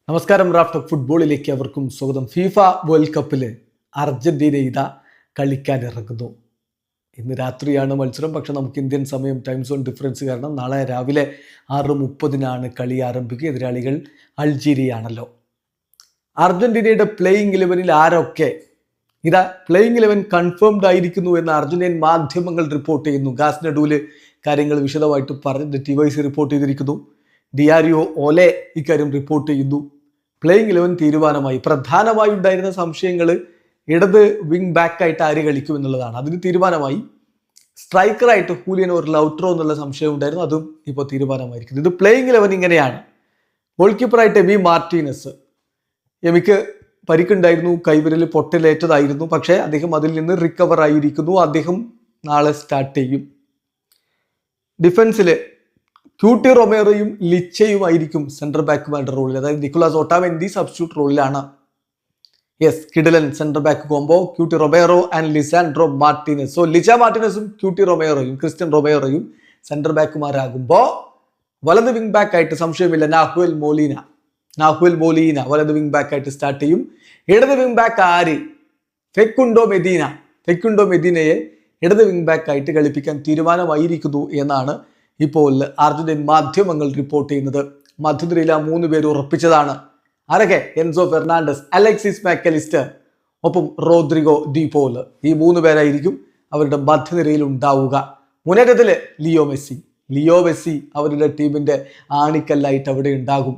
നമസ്കാരം. റാഫ്റ്റ് ഫുട്ബോളിലേക്ക് അവർക്കും സ്വാഗതം. ഫിഫ വേൾഡ് കപ്പിൽ അർജന്റീന ഇതാ കളിക്കാൻ ഇറങ്ങുന്നു. ഇന്ന് രാത്രിയാണ് മത്സരം. പക്ഷെ നമുക്ക് ഇന്ത്യൻ സമയം ടൈം സോൺ ഡിഫറൻസ് കാരണം നാളെ രാവിലെ 6:30 കളി ആരംഭിക്കുക. എതിരാളികൾ അൾജീരിയയാണല്ലോ. അർജന്റീനയുടെ പ്ലേയിങ് 11-ൽ ആരൊക്കെ? ഇതാ പ്ലേയിങ് 11 കൺഫേംഡ് ആയിരിക്കുന്നു എന്ന് അർജന്റീൻ മാധ്യമങ്ങൾ റിപ്പോർട്ട് ചെയ്യുന്നു. ഗാസ്നഡൂല് കാര്യങ്ങൾ വിശദമായിട്ട് പറഞ്ഞ് ടിവൈസി റിപ്പോർട്ട് ചെയ്തിരിക്കുന്നു. ഡിയാരിയോ ഓലെ ഇക്കാര്യം റിപ്പോർട്ട് ചെയ്യുന്നു. പ്ലേയിങ് 11 തീരുമാനമായി. പ്രധാനമായി ഉണ്ടായിരുന്ന സംശയങ്ങൾ ഇടത് വിങ് ബാക്കായിട്ട് ആര് കളിക്കും എന്നുള്ളതാണ്. അതിന് തീരുമാനമായി. സ്ട്രൈക്കറായിട്ട് ഹൂലിയൻ ഓർ ലൗട്രോ എന്നുള്ള സംശയം ഉണ്ടായിരുന്നു. അതും ഇപ്പോൾ തീരുമാനമായിരിക്കുന്നു. ഇത് പ്ലേയിങ് 11 ഇങ്ങനെയാണ്. ഗോൾ കീപ്പറായിട്ട് എമി മാർട്ടീനസ്. എമിക്ക് പരിക്കുണ്ടായിരുന്നു, കൈവിരൽ പൊട്ടലേറ്റതായിരുന്നു. പക്ഷേ അദ്ദേഹം അതിൽ നിന്ന് റിക്കവർ ആയിരിക്കുന്നു. അദ്ദേഹം നാളെ സ്റ്റാർട്ട് ചെയ്യും. ഡിഫൻസിൽ ക്യൂട്ടി റൊമേറോയും ലിച്ചയുമായിരിക്കും സെൻട്രൽ ബാക്കുമാരുടെ റോളിൽ. അതായത് നിക്കോളാസ് ഓട്ടാമെന്റി സബ്സ്റ്റിറ്റ്യൂട്ട് റോളിലാണ്. യെസ്, കിഡിലൻ central back combo Cuti Romero and Lisandro Martinez. So Licha മാർട്ടിനസും ക്യൂട്ടി റൊമേറോയും ക്രിസ്ത്യൻ റൊമേറോയും സെൻട്രൽ ബാക്കുമാരാകുമ്പോൾ വലത് വിങ് ബാക്ക് ആയിട്ട് സംശയമില്ല നാഹുൽ മോലീന വലത് വിങ് ബാക്ക് ആയിട്ട് സ്റ്റാർട്ട് ചെയ്യും. ഇടത് വിങ് ബാക്ക് ആര്? ഫെക്കുണ്ടോ മെദീനയെ ഇടത് വിങ് ബാക്ക് ആയിട്ട് കളിപ്പിക്കാൻ തീരുമാനമായിരിക്കുന്നു എന്നാണ് ഇപ്പോൾ അർജന്റീൻ മാധ്യമങ്ങൾ റിപ്പോർട്ട് ചെയ്യുന്നത്. മധ്യനിരയിൽ ആ 3 പേര് ഉറപ്പിച്ചതാണ്. ആരൊക്കെ? എൻസോ ഫെർണാണ്ടസ്, അലക്സിസ് മാക്കലിസ്റ്റർ, ഒപ്പം റോദ്രിഗോ ഡി പോൾ. ഈ 3 പേരായിരിക്കും അവരുടെ മധ്യനിരയിൽ ഉണ്ടാവുക. മുന്നേറ്റത്തില് ലിയോ മെസ്സി അവരുടെ ടീമിന്റെ ആണിക്കല്ലായിട്ട് അവിടെ ഉണ്ടാകും.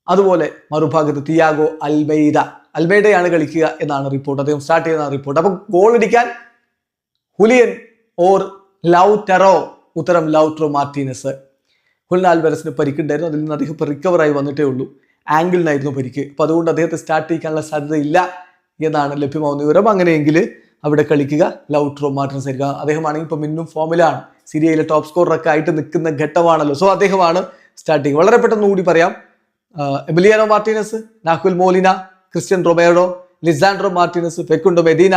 അതുപോലെ മറുഭാഗത്ത് തിയാഗോ അൽമൈഡയാണ് കളിക്കുക എന്നാണ് റിപ്പോർട്ട്. അദ്ദേഹം സ്റ്റാർട്ട് ചെയ്യുന്ന റിപ്പോർട്ട്. അപ്പൊ ഗോൾ അടിക്കാൻ ഹുലിയൻ ഓർ ലൗറ്ററോ? ഉത്തരം ലൗട്രോ മാർട്ടീനസ്. ഹുലിൻ ആൽവരസിന് പരിക്കുണ്ടായിരുന്നു. അതിൽ നിന്ന് അദ്ദേഹം റിക്കവറായി വന്നിട്ടേ ഉള്ളൂ. ആംഗിളിനായിരുന്നു പരിക്ക്. അപ്പോൾ അതുകൊണ്ട് അദ്ദേഹത്തെ സ്റ്റാർട്ട് ചെയ്യിക്കാനുള്ള സാധ്യതയില്ല എന്നാണ് ലഭ്യമാവുന്ന വിവരം. അങ്ങനെയെങ്കിൽ അവിടെ കളിക്കുക ലൗട്രോ മാർട്ടീനസ് ആയിരിക്കും. അദ്ദേഹമാണെങ്കിൽ ഇപ്പം ഇന്നും ഫോമിലാണ്. സിരിയയിലെ ടോപ്പ് സ്കോററൊക്കെ ആയിട്ട് നിൽക്കുന്ന ഘട്ടമാണല്ലോ. സോ അദ്ദേഹമാണ് സ്റ്റാർട്ടിങ്. വളരെ പെട്ടെന്ന് കൂടി പറയാം. Emiliano Martinez, Nahuel Molina, Cristian Romero, Lisandro Martinez, Facundo Medina,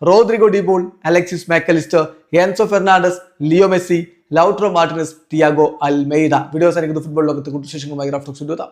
Rodrigo De Paul, Alexis Mac Allister, Enzo Fernandez, Leo Messi, Lautaro Martinez, Thiago Almada. Video സാധിക്കുന്ന ഫുട്ബോൾ ലോകത്തെ കുറിച്ച് വിശേഷങ്ങളുമായി റാഫ്റ്റ് ടോക്സ്.